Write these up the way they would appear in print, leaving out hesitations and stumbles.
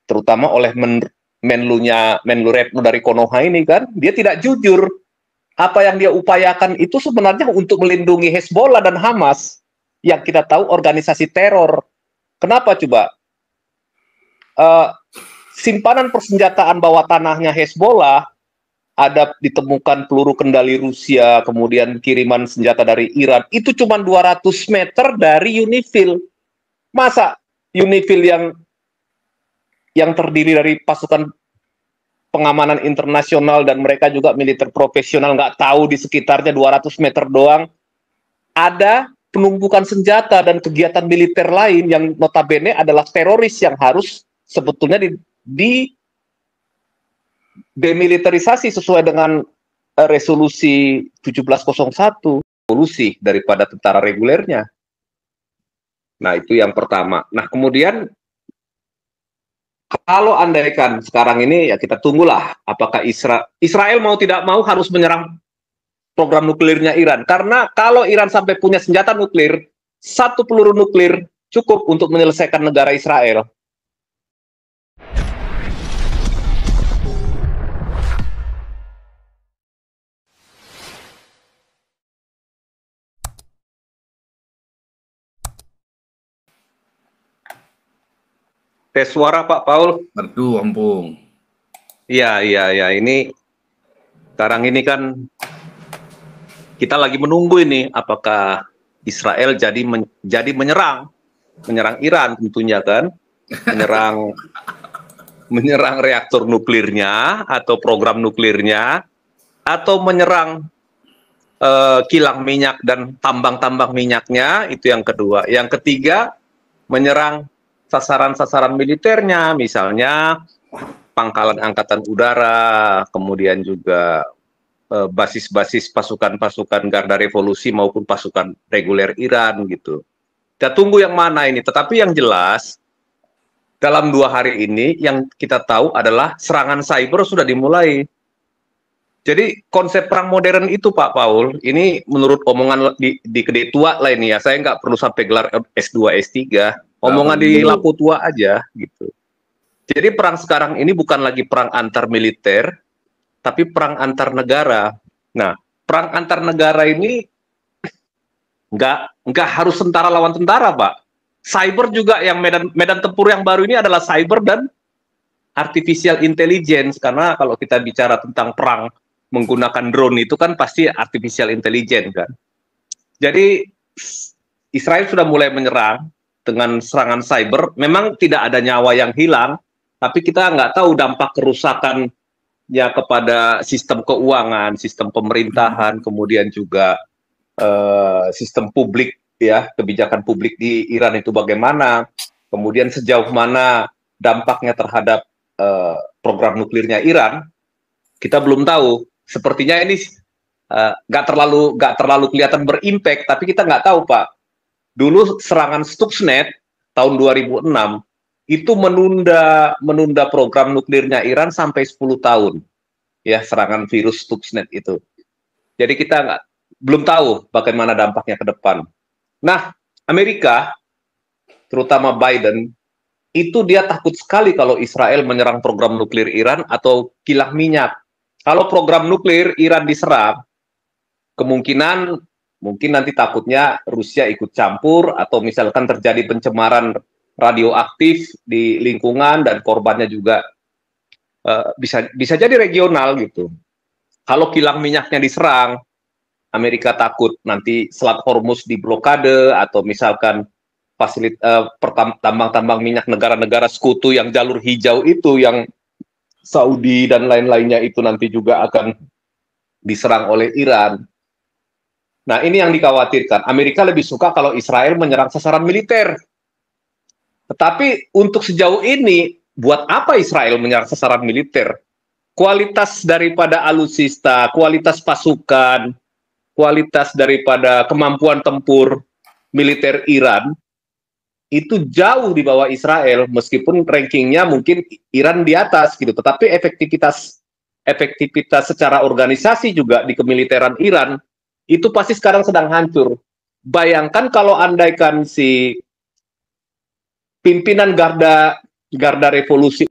terutama oleh Menlu Retno dari Konoha ini kan, dia tidak jujur. Apa yang dia upayakan itu sebenarnya untuk melindungi Hezbollah dan Hamas, yang kita tahu organisasi teror. Kenapa coba? Simpanan persenjataan bawah tanahnya Hezbollah ada ditemukan peluru kendali Rusia, kemudian kiriman senjata dari Iran, itu cuma 200 meter dari Unifil. Masa Unifil yang terdiri dari pasukan pengamanan internasional dan mereka juga militer profesional, nggak tahu di sekitarnya 200 meter doang ada penumpukan senjata dan kegiatan militer lain yang notabene adalah teroris yang harus sebetulnya di demilitarisasi sesuai dengan resolusi 1701, resolusi daripada tentara regulernya. Nah, itu yang pertama. Nah, kemudian kalau andaikan sekarang ini ya kita tunggulah apakah Israel mau tidak mau harus menyerang program nuklirnya Iran. Karena kalau Iran sampai punya senjata nuklir, satu peluru nuklir cukup untuk menyelesaikan negara Israel. Tes suara Pak Paul. Merdu, Ampung. Iya. Ini sekarang ini kan kita lagi menunggu ini apakah Israel jadi menyerang Iran tentunya kan, menyerang reaktor nuklirnya atau program nuklirnya, atau menyerang kilang minyak dan tambang-tambang minyaknya, itu yang kedua. Yang ketiga, menyerang sasaran-sasaran militernya, misalnya pangkalan angkatan udara, kemudian juga basis-basis pasukan-pasukan Garda Revolusi maupun pasukan reguler Iran gitu. Kita tunggu yang mana ini. Tetapi yang jelas dalam 2 hari ini yang kita tahu adalah serangan cyber sudah dimulai. Jadi konsep perang modern itu Pak Paul, ini menurut omongan di Kedai Tua lah ini ya, saya nggak perlu sampai gelar S2, S3, omongan di Lapu Tua aja gitu. Jadi perang sekarang ini bukan lagi perang antar militer, tapi perang antar negara. Nah, perang antar negara ini nggak harus tentara lawan tentara, Pak. Cyber juga yang medan tempur yang baru ini adalah cyber dan artificial intelligence, karena kalau kita bicara tentang perang menggunakan drone itu kan pasti artificial intelligence kan. Jadi Israel sudah mulai menyerang dengan serangan cyber. Memang tidak ada nyawa yang hilang, tapi kita nggak tahu dampak kerusakan ya kepada sistem keuangan, sistem pemerintahan, kemudian juga sistem publik ya, kebijakan publik di Iran itu bagaimana, kemudian sejauh mana dampaknya terhadap program nuklirnya Iran, kita belum tahu. Sepertinya ini nggak terlalu kelihatan berimpact, tapi kita nggak tahu Pak. Dulu serangan Stuxnet tahun 2006 itu menunda program nuklirnya Iran sampai 10 tahun. Ya, serangan virus Stuxnet itu. Jadi kita belum tahu bagaimana dampaknya ke depan. Nah, Amerika, terutama Biden, itu dia takut sekali kalau Israel menyerang program nuklir Iran atau kilang minyak. Kalau program nuklir Iran diserang, kemungkinan mungkin nanti takutnya Rusia ikut campur atau misalkan terjadi pencemaran radioaktif di lingkungan dan korbannya juga bisa jadi regional gitu. Kalau kilang minyaknya diserang, Amerika takut nanti Selat Hormuz diblokade atau misalkan tambang-tambang minyak negara-negara sekutu yang jalur hijau itu yang Saudi dan lain-lainnya itu nanti juga akan diserang oleh Iran. Nah, ini yang dikhawatirkan. Amerika lebih suka kalau Israel menyerang sasaran militer. Tetapi untuk sejauh ini, buat apa Israel menyerang sasaran militer? Kualitas daripada alutsista, kualitas pasukan, kualitas daripada kemampuan tempur militer Iran itu jauh di bawah Israel, meskipun rankingnya mungkin Iran di atas gitu, tetapi efektivitas secara organisasi juga di kemiliteran Iran itu pasti sekarang sedang hancur. Bayangkan kalau andaikan si pimpinan Garda garda revolusi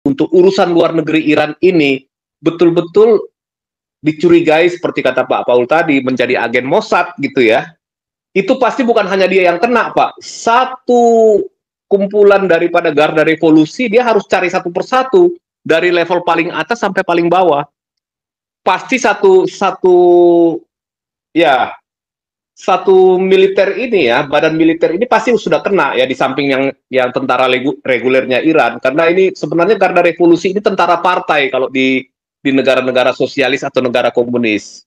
untuk urusan luar negeri Iran ini betul-betul dicurigai seperti kata Pak Paul tadi menjadi agen Mossad gitu ya, itu pasti bukan hanya dia yang kena, Pak. Satu kumpulan daripada garda revolusi dia harus cari satu persatu dari level paling atas sampai paling bawah. Pasti satu militer ini ya, badan militer ini pasti sudah kena ya, di samping yang tentara regulernya Iran, karena ini sebenarnya garda revolusi ini tentara partai kalau di negara-negara sosialis atau negara komunis.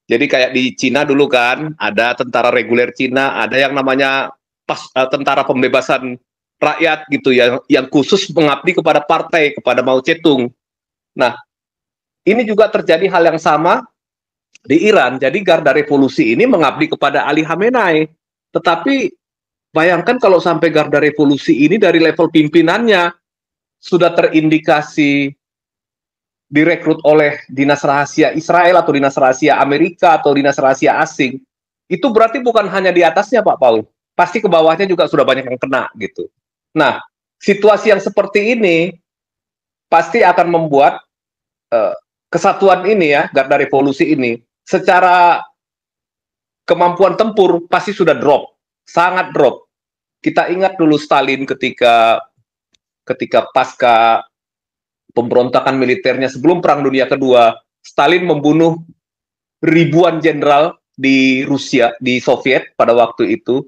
Jadi kayak di Cina dulu kan ada tentara reguler Cina, ada yang namanya tentara pembebasan rakyat gitu ya, yang khusus mengabdi kepada partai, kepada Mao Zedong. Nah, ini juga terjadi hal yang sama di Iran. Jadi garda revolusi ini mengabdi kepada Ali Khamenei. Tetapi bayangkan kalau sampai garda revolusi ini dari level pimpinannya sudah terindikasi direkrut oleh dinas rahasia Israel atau dinas rahasia Amerika atau dinas rahasia asing, itu berarti bukan hanya di atasnya, Pak Paul, pasti ke bawahnya juga sudah banyak yang kena gitu. Nah, situasi yang seperti ini pasti akan membuat kesatuan ini ya, garda revolusi ini, secara kemampuan tempur pasti sudah drop, sangat drop. Kita ingat dulu Stalin ketika pasca pemberontakan militernya sebelum Perang Dunia Kedua, Stalin membunuh ribuan jenderal di Rusia, di Soviet pada waktu itu.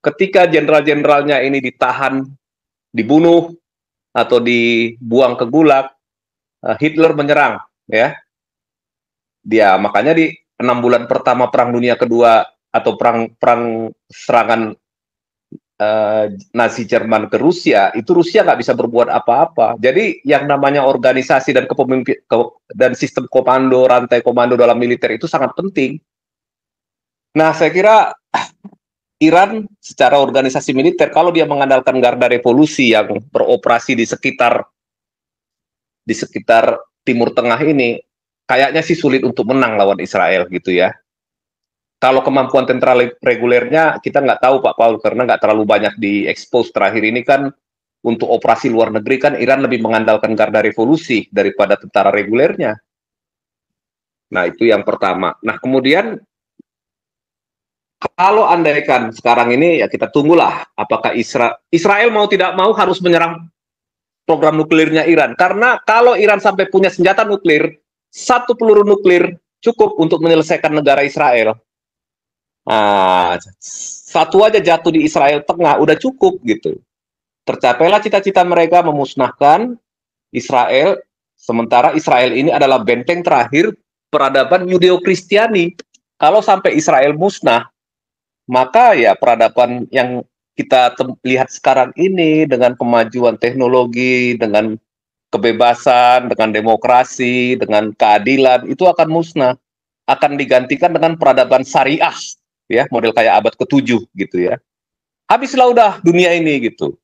Ketika jenderal-jenderalnya ini ditahan, dibunuh, atau dibuang ke Gulag, Hitler menyerang, ya. Dia makanya di 6 bulan pertama Perang Dunia Kedua atau perang serangan Nazi Jerman ke Rusia, itu Rusia nggak bisa berbuat apa-apa. Jadi yang namanya organisasi dan dan sistem komando, rantai komando dalam militer itu sangat penting. Nah, saya kira Iran secara organisasi militer, kalau dia mengandalkan garda revolusi yang beroperasi di sekitar Timur Tengah ini, kayaknya sih sulit untuk menang lawan Israel gitu ya. Kalau kemampuan tentara regulernya kita nggak tahu, Pak Paul, karena nggak terlalu banyak diekspos. Terakhir ini kan untuk operasi luar negeri kan Iran lebih mengandalkan garda revolusi daripada tentara regulernya. Nah, itu yang pertama. Nah, kemudian kalau andaikan sekarang ini ya kita tunggulah apakah Israel mau tidak mau harus menyerang program nuklirnya Iran. Karena kalau Iran sampai punya senjata nuklir, satu peluru nuklir cukup untuk menyelesaikan negara Israel. Nah, satu aja jatuh di Israel Tengah udah cukup gitu. Tercapailah cita-cita mereka memusnahkan Israel, sementara Israel ini adalah benteng terakhir peradaban Yudeo-Kristiani. Kalau sampai Israel musnah, maka ya peradaban yang kita lihat sekarang ini dengan kemajuan teknologi, dengan kebebasan, dengan demokrasi, dengan keadilan, itu akan musnah. Akan digantikan dengan peradaban syariah, ya, model kayak abad ke-7 gitu ya. Habislah udah dunia ini gitu.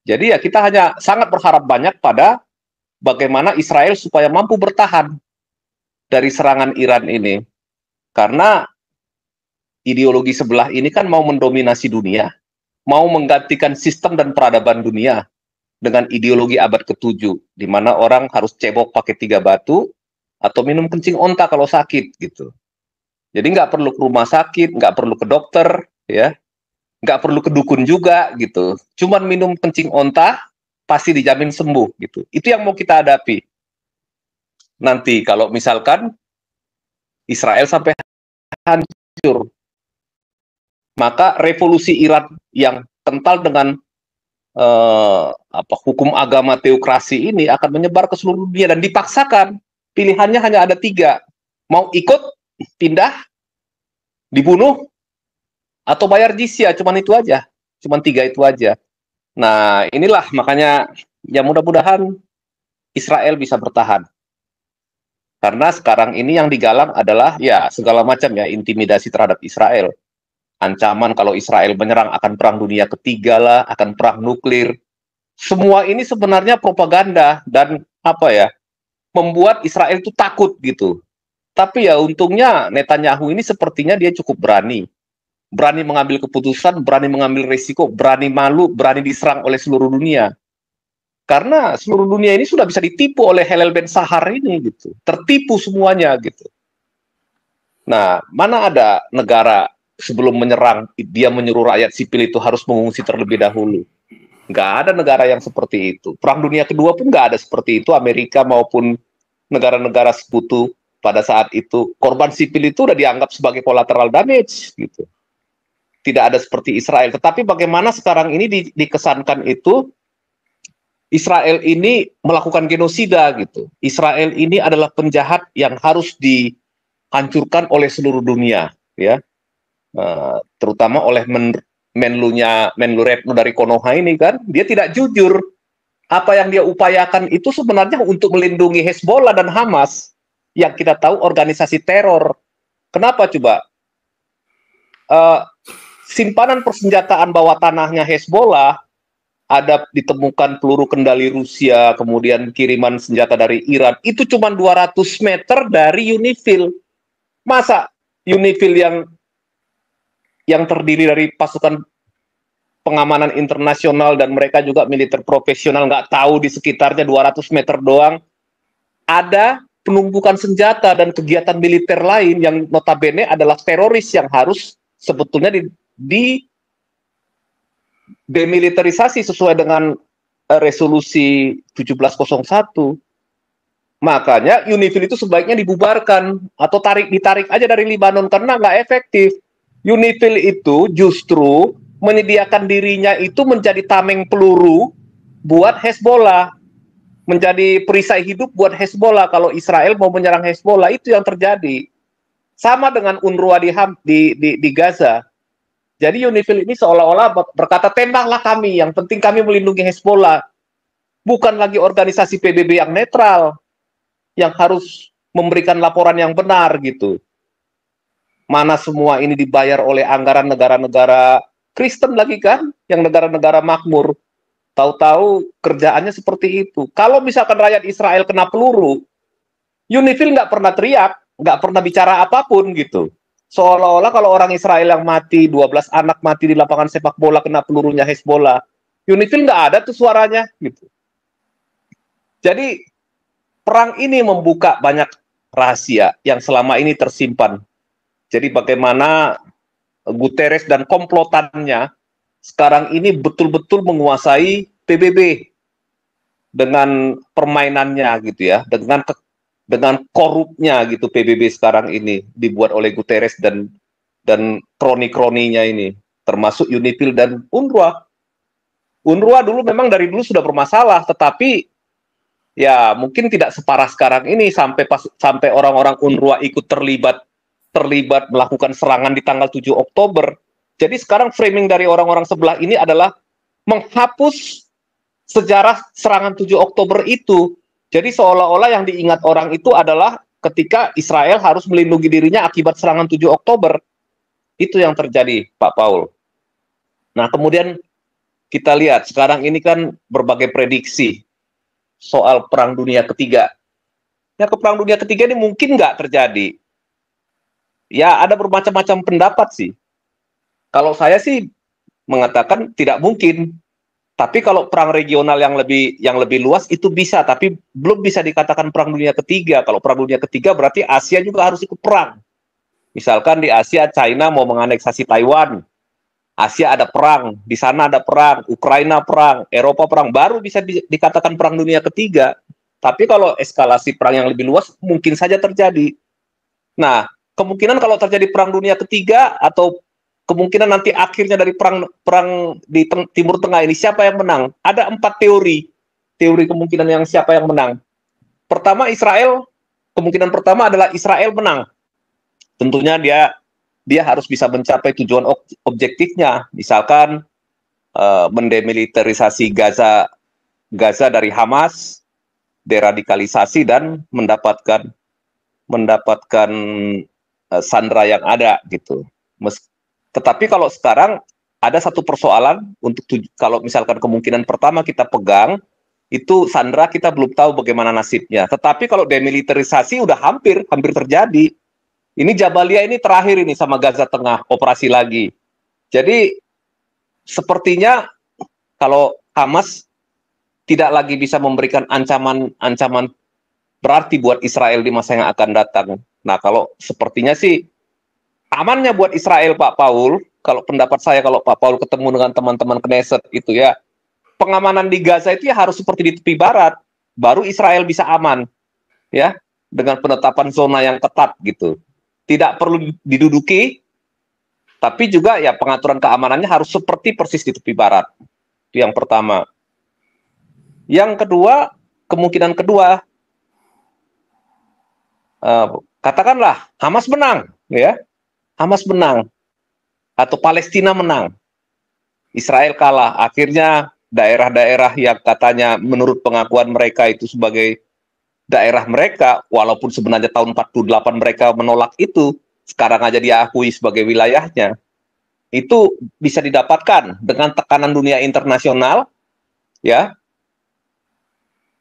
Jadi ya kita hanya sangat berharap banyak pada bagaimana Israel supaya mampu bertahan dari serangan Iran ini. Karena ideologi sebelah ini kan mau mendominasi dunia, mau menggantikan sistem dan peradaban dunia dengan ideologi abad ke-7, di mana orang harus cebok pakai 3 batu atau minum kencing onta kalau sakit gitu. Jadi nggak perlu ke rumah sakit, nggak perlu ke dokter, ya, nggak perlu ke dukun juga gitu. Cuman minum kencing onta pasti dijamin sembuh gitu. Itu yang mau kita hadapi. Nanti kalau misalkan Israel sampai hancur, maka revolusi Iran yang kental dengan hukum agama teokrasi ini akan menyebar ke seluruh dunia dan dipaksakan. Pilihannya hanya ada 3, mau ikut, pindah, dibunuh, atau bayar jizya. Cuman itu aja, cuman 3 itu aja. Nah, inilah makanya ya mudah-mudahan Israel bisa bertahan. Karena sekarang ini yang digalang adalah ya segala macam ya intimidasi terhadap Israel. Ancaman kalau Israel menyerang akan perang dunia ketiga lah, akan perang nuklir. Semua ini sebenarnya propaganda dan membuat Israel itu takut gitu. Tapi ya untungnya Netanyahu ini sepertinya dia cukup berani mengambil keputusan, berani mengambil resiko, berani malu, berani diserang oleh seluruh dunia. Karena seluruh dunia ini sudah bisa ditipu oleh Helel Ben Sahar ini gitu. Tertipu semuanya gitu. Nah, mana ada negara sebelum menyerang dia menyuruh rakyat sipil itu harus mengungsi terlebih dahulu. Nggak ada negara yang seperti itu. Perang Dunia Kedua pun nggak ada seperti itu. Amerika maupun negara-negara sekutu pada saat itu korban sipil itu udah dianggap sebagai collateral damage gitu. Tidak ada seperti Israel. Tetapi bagaimana sekarang ini dikesankan itu Israel ini melakukan genosida gitu. Israel ini adalah penjahat yang harus dihancurkan oleh seluruh dunia, ya. Terutama oleh Menlu Retno dari Konoha ini kan, dia tidak jujur. Apa yang dia upayakan itu sebenarnya untuk melindungi Hezbollah dan Hamas yang kita tahu organisasi teror. Kenapa coba? Simpanan persenjataan bawah tanahnya Hezbollah ada ditemukan peluru kendali Rusia, kemudian kiriman senjata dari Iran, itu cuma 200 meter dari UNIFIL. Masa UNIFIL yang terdiri dari pasukan pengamanan internasional dan mereka juga militer profesional nggak tahu di sekitarnya 200 meter doang ada penumpukan senjata dan kegiatan militer lain yang notabene adalah teroris yang harus sebetulnya demilitarisasi sesuai dengan resolusi 1701. Makanya UNIFIL itu sebaiknya dibubarkan atau ditarik aja dari Libanon karena nggak efektif. UNIFIL itu justru menyediakan dirinya itu menjadi tameng peluru buat Hezbollah, menjadi perisai hidup buat Hezbollah. Kalau Israel mau menyerang Hezbollah, itu yang terjadi. Sama dengan UNRWA di Gaza. Jadi UNIFIL ini seolah-olah berkata, tembaklah kami, yang penting kami melindungi Hezbollah. Bukan lagi organisasi PBB yang netral, yang harus memberikan laporan yang benar gitu. Mana semua ini dibayar oleh anggaran negara-negara Kristen lagi kan, yang negara-negara makmur. Tahu-tahu kerjaannya seperti itu. Kalau misalkan rakyat Israel kena peluru, UNIFIL nggak pernah teriak, nggak pernah bicara apapun gitu. Seolah-olah kalau orang Israel yang mati, 12 anak mati di lapangan sepak bola kena pelurunya Hezbollah, UNIFIL nggak ada tuh suaranya gitu. Jadi perang ini membuka banyak rahasia yang selama ini tersimpan. Jadi bagaimana Guterres dan komplotannya sekarang ini betul-betul menguasai PBB dengan permainannya gitu ya, dengan korupnya gitu PBB sekarang ini dibuat oleh Guterres dan kroni-kroninya ini, termasuk UNIFIL dan UNRWA. UNRWA dulu memang dari dulu sudah bermasalah, tetapi ya mungkin tidak separah sekarang ini sampai orang-orang UNRWA ikut terlibat melakukan serangan di tanggal 7 Oktober. Jadi sekarang framing dari orang-orang sebelah ini adalah menghapus sejarah serangan 7 Oktober itu. Jadi seolah-olah yang diingat orang itu adalah ketika Israel harus melindungi dirinya akibat serangan 7 Oktober. Itu yang terjadi, Pak Paul. Nah, kemudian kita lihat sekarang ini kan berbagai prediksi soal Perang Dunia Ketiga. Ya, Perang Dunia Ketiga ini mungkin nggak terjadi. Ya, ada bermacam-macam pendapat sih. Kalau saya sih mengatakan tidak mungkin. Tapi kalau perang regional yang lebih luas itu bisa, tapi belum bisa dikatakan Perang Dunia Ketiga. Kalau Perang Dunia Ketiga berarti Asia juga harus ikut perang. Misalkan di Asia China mau menganeksasi Taiwan. Asia ada perang, di sana ada perang, Ukraina perang, Eropa perang, baru bisa dikatakan Perang Dunia Ketiga. Tapi kalau eskalasi perang yang lebih luas mungkin saja terjadi. Nah, kemungkinan kalau terjadi Perang Dunia Ketiga atau kemungkinan nanti akhirnya dari perang di Timur Tengah ini siapa yang menang? Ada 4 teori kemungkinan yang siapa yang menang. Pertama, kemungkinan pertama adalah Israel menang. Tentunya dia harus bisa mencapai tujuan objektifnya, misalkan mendemilitarisasi Gaza dari Hamas, deradikalisasi dan mendapatkan sandera yang ada gitu. Tetapi kalau sekarang ada satu persoalan kalau misalkan kemungkinan pertama kita pegang itu sandera, kita belum tahu bagaimana nasibnya. Tetapi kalau demilitarisasi udah hampir terjadi. Ini Jabalia ini terakhir ini sama Gaza Tengah operasi lagi. Jadi sepertinya kalau Hamas tidak lagi bisa memberikan ancaman berarti buat Israel di masa yang akan datang. Nah, kalau sepertinya sih amannya buat Israel, Pak Paul, kalau pendapat saya, kalau Pak Paul ketemu dengan teman-teman Knesset itu ya, pengamanan di Gaza itu ya harus seperti di tepi barat, baru Israel bisa aman, ya, dengan penetapan zona yang ketat gitu. Tidak perlu diduduki, tapi juga ya pengaturan keamanannya harus seperti persis di tepi barat. Itu yang pertama. Yang kedua, kemungkinan kedua, katakanlah Hamas menang, ya, Hamas menang atau Palestina menang, Israel kalah. Akhirnya daerah-daerah yang katanya menurut pengakuan mereka itu sebagai daerah mereka, walaupun sebenarnya tahun 48 mereka menolak itu, sekarang aja diakui sebagai wilayahnya. Itu bisa didapatkan dengan tekanan dunia internasional, ya.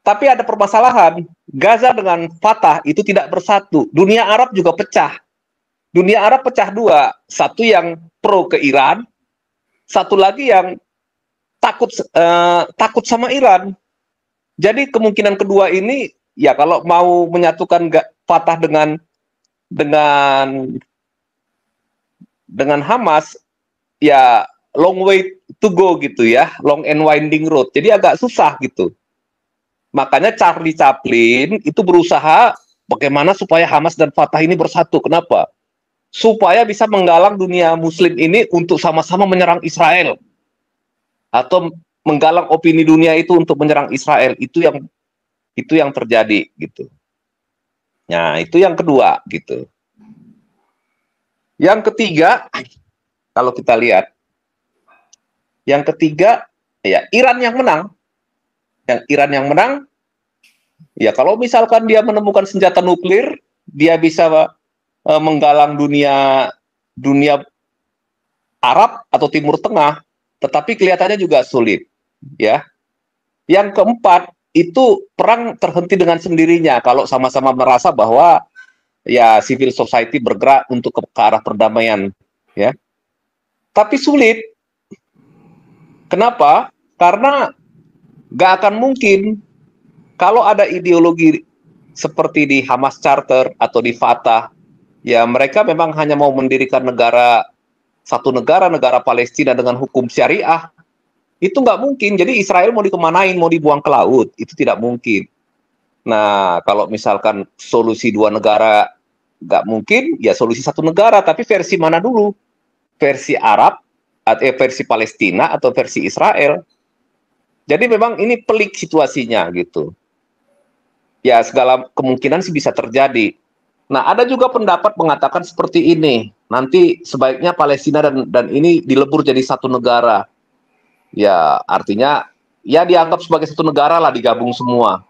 Tapi ada permasalahan, Gaza dengan Fatah itu tidak bersatu. Dunia Arab juga pecah. Dunia Arab pecah dua, satu yang pro ke Iran, satu lagi yang takut sama Iran. Jadi kemungkinan kedua ini ya kalau mau menyatukan Fatah dengan Hamas ya long way to go gitu ya, long and winding road. Jadi agak susah gitu. Makanya Charlie Chaplin itu berusaha bagaimana supaya Hamas dan Fatah ini bersatu. Kenapa? Supaya bisa menggalang dunia muslim ini untuk sama-sama menyerang Israel. Atau menggalang opini dunia itu untuk menyerang Israel. Itu yang terjadi gitu. Nah, itu yang kedua gitu. Yang ketiga, kalau kita lihat, yang ketiga ya Iran yang menang. Yang Iran yang menang, ya kalau misalkan dia menemukan senjata nuklir, dia bisa menggalang dunia Arab atau Timur Tengah, tetapi kelihatannya juga sulit, ya. Yang keempat, itu perang terhenti dengan sendirinya kalau sama-sama merasa bahwa ya civil society bergerak untuk ke arah perdamaian, ya. Tapi sulit. Kenapa? Karena nggak akan mungkin kalau ada ideologi seperti di Hamas Charter atau di Fatah, ya mereka memang hanya mau mendirikan satu negara Palestina dengan hukum syariah. Itu nggak mungkin. Jadi Israel mau dikemanain, mau dibuang ke laut, itu tidak mungkin. Nah, kalau misalkan solusi dua negara nggak mungkin, ya solusi satu negara. Tapi versi mana dulu? Versi Arab, atau versi Palestina, atau versi Israel? Jadi memang ini pelik situasinya gitu. Ya segala kemungkinan sih bisa terjadi. Nah ada juga pendapat mengatakan seperti ini. Nanti sebaiknya Palestina dan ini dilebur jadi satu negara. Ya artinya ya dianggap sebagai satu negara lah, digabung semua.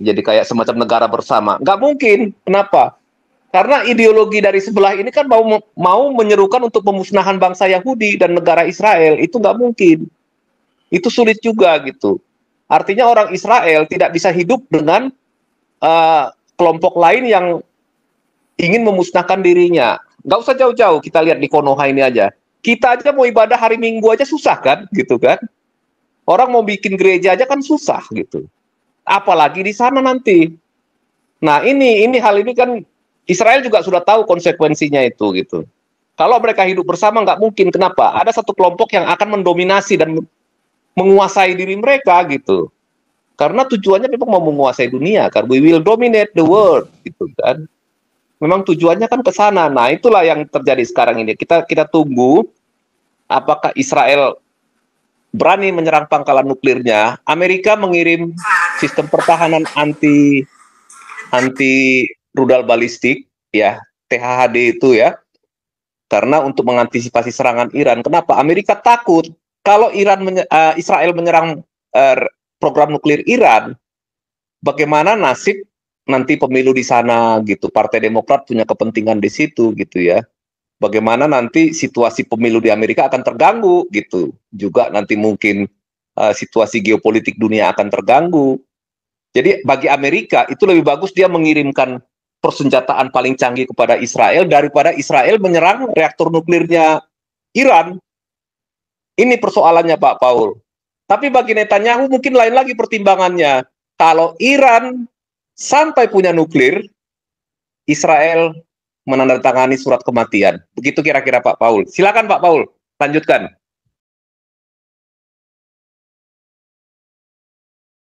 Jadi kayak semacam negara bersama. Nggak mungkin. Kenapa? Karena ideologi dari sebelah ini kan mau menyerukan untuk pemusnahan bangsa Yahudi dan negara Israel. Itu nggak mungkin. Itu sulit juga gitu. Artinya orang Israel tidak bisa hidup dengan kelompok lain yang ingin memusnahkan dirinya. Nggak usah jauh-jauh, kita lihat di Konoha ini aja. Kita aja mau ibadah hari Minggu aja susah kan, gitu kan. Orang mau bikin gereja aja kan susah gitu. Apalagi di sana nanti. Nah hal ini kan Israel juga sudah tahu konsekuensinya itu gitu. Kalau mereka hidup bersama nggak mungkin. Kenapa? Ada satu kelompok yang akan mendominasi dan menguasai diri mereka gitu. Karena tujuannya memang mau menguasai dunia kan. We will dominate the world gitu kan. Memang tujuannya kan ke sana. Nah, itulah yang terjadi sekarang ini. Kita tunggu apakah Israel berani menyerang pangkalan nuklirnya. Amerika mengirim sistem pertahanan anti rudal balistik ya, THAD itu ya. Karena untuk mengantisipasi serangan Iran. Kenapa? Amerika takut kalau Israel menyerang program nuklir Iran, bagaimana nasib nanti pemilu di sana gitu. Partai Demokrat punya kepentingan di situ gitu ya. Bagaimana nanti situasi pemilu di Amerika akan terganggu gitu. Juga nanti mungkin situasi geopolitik dunia akan terganggu. Jadi bagi Amerika itu lebih bagus dia mengirimkan persenjataan paling canggih kepada Israel daripada Israel menyerang reaktor nuklirnya Iran. Ini persoalannya Pak Paul. Tapi bagi Netanyahu mungkin lain lagi pertimbangannya. Kalau Iran sampai punya nuklir, Israel menandatangani surat kematian. Begitu kira-kira Pak Paul. Silakan Pak Paul, lanjutkan.